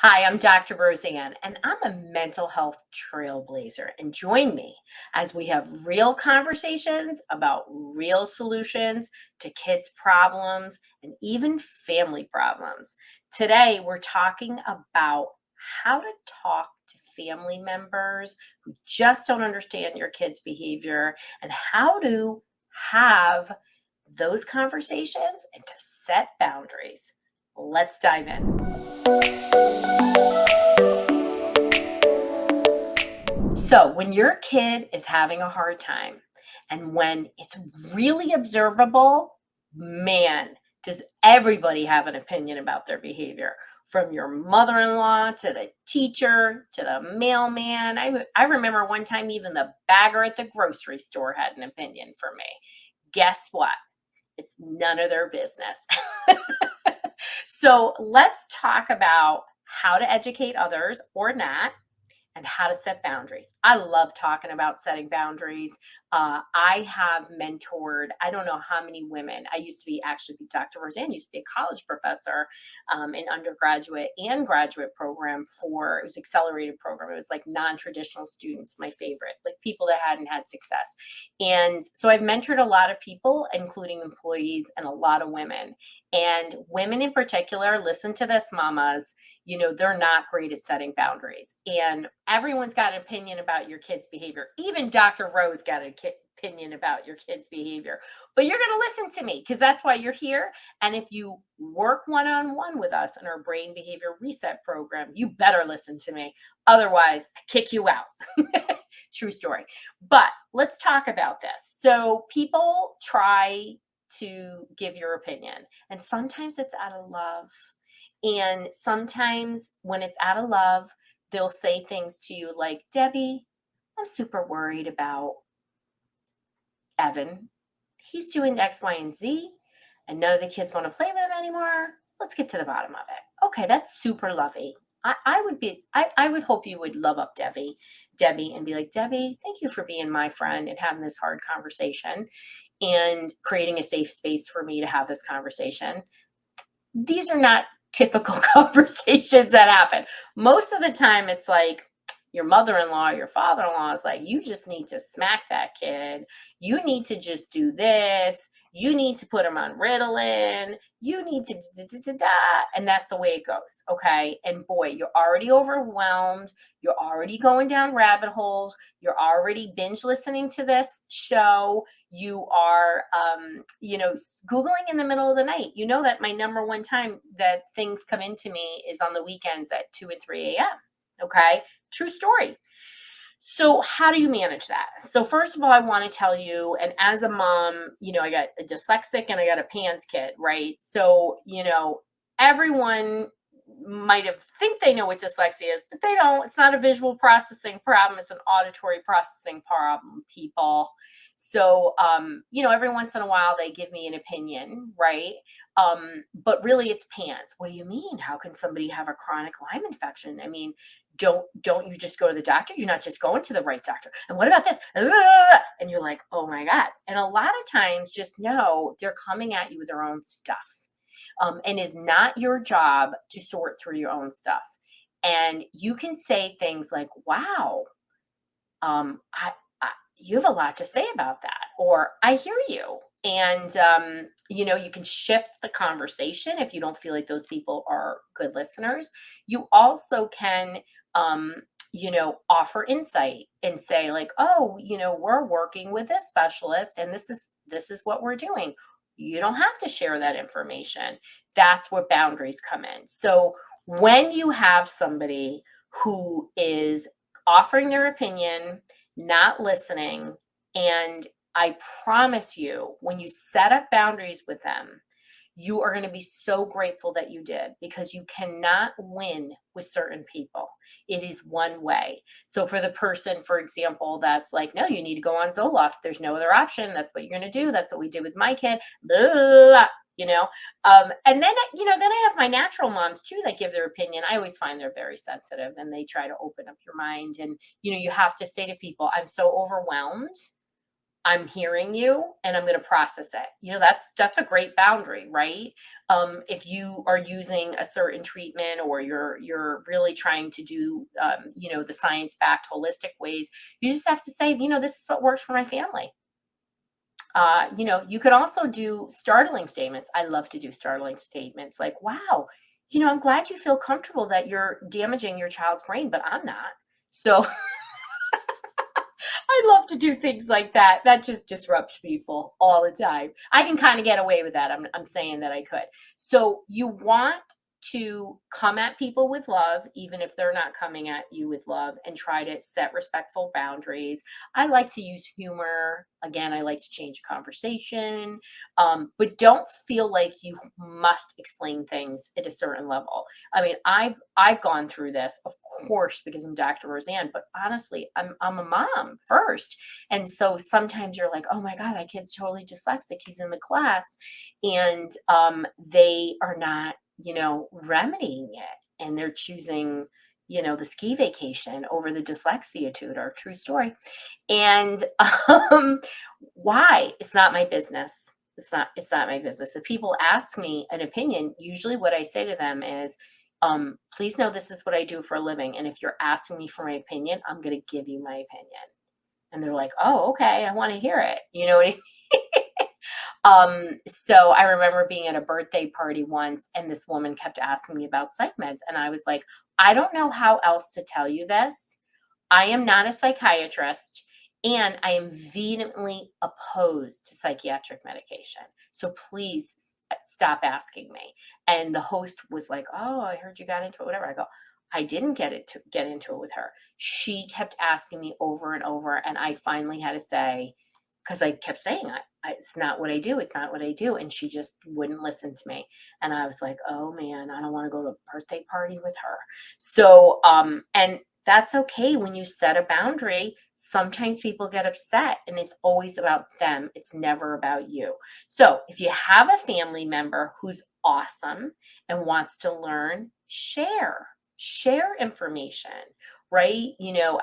Hi, I'm Dr. Roseann, and I'm a mental health trailblazer. And join me as we have real conversations about real solutions to kids' problems and even family problems. Today, we're talking about how to talk to family members who just don't understand your kids' behavior and how to have those conversations and to set boundaries. Let's dive in. So, when your kid is having a hard time and when it's really observable, man, does everybody have an opinion about their behavior? From your mother in law to the teacher to the mailman. I remember one time even the bagger at the grocery store had an opinion for me. Guess what? It's none of their business. So, let's talk about how to educate others or not and how to set boundaries. I love talking about setting boundaries. I have mentored, I don't know how many women. I used to be actually, Dr. Roseann used to be a college professor in undergraduate and graduate program it was accelerated program. It was like non-traditional students, my favorite, like people that hadn't had success. And so I've mentored a lot of people, including employees and a lot of women. And women in particular, listen to this, mamas, they're not great at setting boundaries. And everyone's got an opinion about your kid's behavior. Even Dr. Rose got an opinion about your kid's behavior. But you're going to listen to me because that's why you're here. And if you work one-on-one with us in our brain behavior reset program, you better listen to me. Otherwise, I kick you out. True story. But let's talk about this. So people try to give your opinion, and sometimes it's out of love. And sometimes when it's out of love, they'll say things to you like, Debbie, I'm super worried about Evan. He's doing X, Y, and Z, and none of the kids want to play with him anymore. Let's get to the bottom of it. Okay, that's super lovey. I would hope you would love up Debbie, and be like, Debbie, thank you for being my friend and having this hard conversation and creating a safe space for me to have this conversation. These are not typical conversations that happen. Most of the time, it's like your mother in law, your father in law is like, you just need to smack that kid. You need to just do this. You need to put him on Ritalin. You need to da, da, da, da. And that's the way it goes. Okay. And boy, you're already overwhelmed. You're already going down rabbit holes. You're already binge listening to this show. You are, Googling in the middle of the night. You know that my number one time that things come into me is on the weekends at 2 and 3 a.m. Okay. True story. So how do you manage that? So first of all, I want to tell you, and as a mom, I got a dyslexic and I got a PANS kid, right? So, everyone might have think they know what dyslexia is, but they don't. It's not a visual processing problem. It's an auditory processing problem, people. So, every once in a while they give me an opinion, right? But really it's PANS. What do you mean? How can somebody have a chronic Lyme infection? I mean, don't you just go to the doctor? You're not just going to the right doctor. And what about this? And you're like, oh my God. And a lot of times just know they're coming at you with their own stuff. And is not your job to sort through your own stuff. And you can say things like, wow, you have a lot to say about that, or I hear you. And, you can shift the conversation if you don't feel like those people are good listeners. You also can, offer insight and say like, oh, we're working with this specialist and this is what we're doing. You don't have to share that information. That's where boundaries come in. So when you have somebody who is offering their opinion, not listening, and I promise you, when you set up boundaries with them, you are going to be so grateful that you did, because you cannot win with certain people. It is one way. So for the person, for example, that's like, no, you need to go on Zoloft. There's no other option. That's what you're going to do. That's what we did with my kid. Blah, blah, blah, and then, then I have my natural moms too that give their opinion. I always find they're very sensitive and they try to open up your mind. And, you have to say to people, I'm so overwhelmed. I'm hearing you and I'm going to process it. That's a great boundary, right? If you are using a certain treatment or you're really trying to do, the science backed holistic ways, you just have to say, this is what works for my family. You could also do startling statements. I love to do startling statements like, wow, I'm glad you feel comfortable that you're damaging your child's brain, but I'm not. So I love to do things like that. That just disrupts people all the time. I can kind of get away with that. I'm saying that I could. So you want to come at people with love, even if they're not coming at you with love, and try to set respectful boundaries. I like to use humor. Again, I like to change the conversation, but don't feel like you must explain things at a certain level. I mean, I've gone through this, of course, because I'm Dr. Roseann, but honestly, I'm a mom first. And so sometimes you're like, oh my God, that kid's totally dyslexic. He's in the class. And they are not, remedying it. And they're choosing, the ski vacation over the dyslexia tutor. True story. And why? It's not my business. It's not my business. If people ask me an opinion, usually what I say to them is, please know this is what I do for a living. And if you're asking me for my opinion, I'm going to give you my opinion. And they're like, oh, okay, I want to hear it. You know what I mean? So I remember being at a birthday party once, and this woman kept asking me about psych meds. And I was like, I don't know how else to tell you this. I am not a psychiatrist, and I am vehemently opposed to psychiatric medication. So please stop asking me. And the host was like, oh, I heard you got into it, whatever. I go, I didn't get into it with her. She kept asking me over and over, and I finally had to say, because I kept saying, it's not what I do. It's not what I do. And she just wouldn't listen to me. And I was like, oh man, I don't want to go to a birthday party with her. So, and that's okay when you set a boundary. Sometimes people get upset and it's always about them. It's never about you. So if you have a family member who's awesome and wants to learn, share information, right?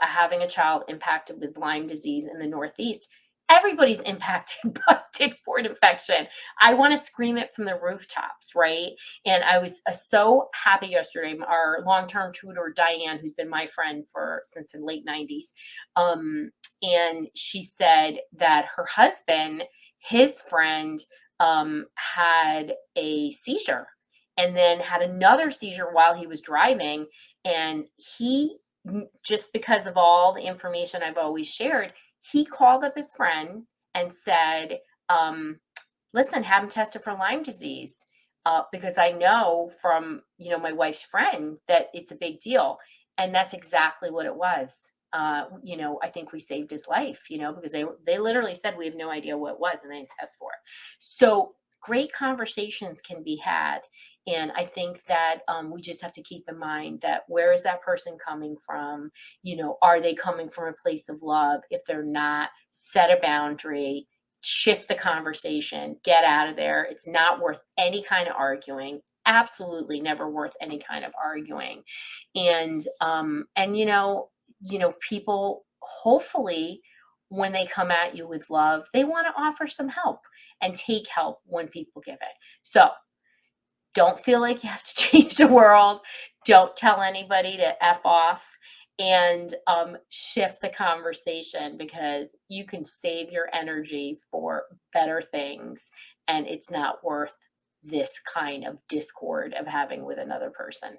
Having a child impacted with Lyme disease in the Northeast, everybody's impacted by tick-borne infection. I want to scream it from the rooftops, right? And I was so happy yesterday. Our long-term tutor, Diane, who's been my friend since the late 90s, and she said that her husband, his friend, had a seizure and then had another seizure while he was driving. And he, just because of all the information I've always shared, he called up his friend and said, listen, have him tested for Lyme disease, because I know from, my wife's friend that it's a big deal. And that's exactly what it was. I think we saved his life, because they literally said, we have no idea what it was, and they didn't test for it. So great conversations can be had. And I think that we just have to keep in mind that where is that person coming from? Are they coming from a place of love? If they're not, set a boundary, shift the conversation, get out of there. It's not worth any kind of arguing. Absolutely never worth any kind of arguing. And people, hopefully, when they come at you with love, they want to offer some help and take help when people give it. So don't feel like you have to change the world. Don't tell anybody to F off, and shift the conversation, because you can save your energy for better things. And it's not worth this kind of discord of having with another person.